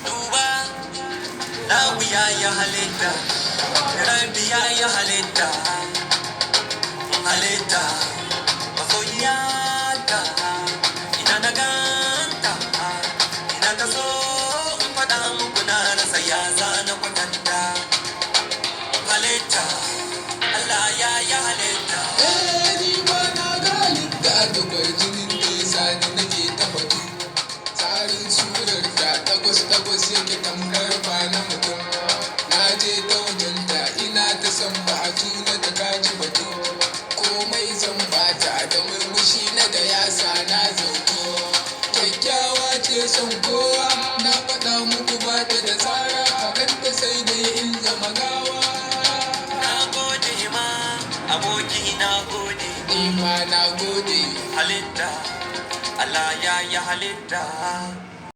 Duba, namu ya halitta, Rabi ya halitta, halitta, masoyiyata, ina na ganta, ina ta so in faɗa muku na rasa ya zana kwatanta. Halitta, Allah ya halitta. Ni ba na ga halitta da kwarjinin nesa da nake ta batu. Tsarin surar ta tagwas yake tamkar ba na mutum. Na je ta wajenta ina ta san ba a tuna ta kaji batu. Komai zan bata da murmushi na da yasa na zauto. Kyakkyawa ce son kowa na faɗa muku ba ta da tsara hakan ta sai da in zama gawa. Na gode ma, aboki na gode. Ni ma na gode. Halitta, Allah ya halitta.